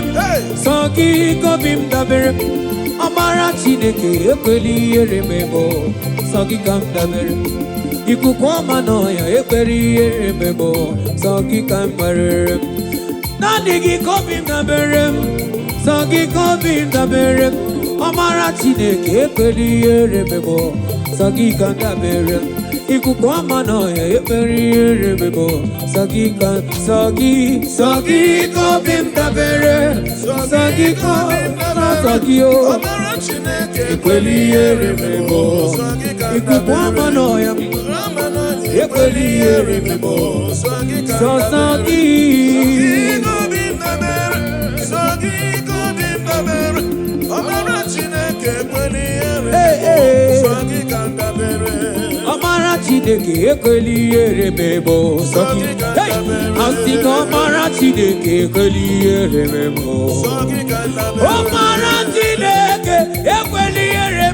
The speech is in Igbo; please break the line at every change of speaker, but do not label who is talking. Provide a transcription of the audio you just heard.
dabere sọ gị ka obi m dabere ọmara Chineke ekwela ihere mebo sọ gị ka m dabere ikuku ọma n'ọhịa ekwela ihere mebo sọ gị ka m gbarere naanị gị ka obi m dabere sọ gị ka obi m dabere ọmara Chineke ekwela ihere mebo sọ gị ka m dabere ikuku ọma n'ọhịa ekwela ihere mebo sọ gị ka obi m dabere sọ gị ka sọ gị o ekwela ihere mebo ikuku ọma n'ọhịa ekwela ihere mebo sọ gị ọmara Chineke ekwela ihere mebo sọ gị asị na ọmara Chineke ekwela ihere mebo ọmara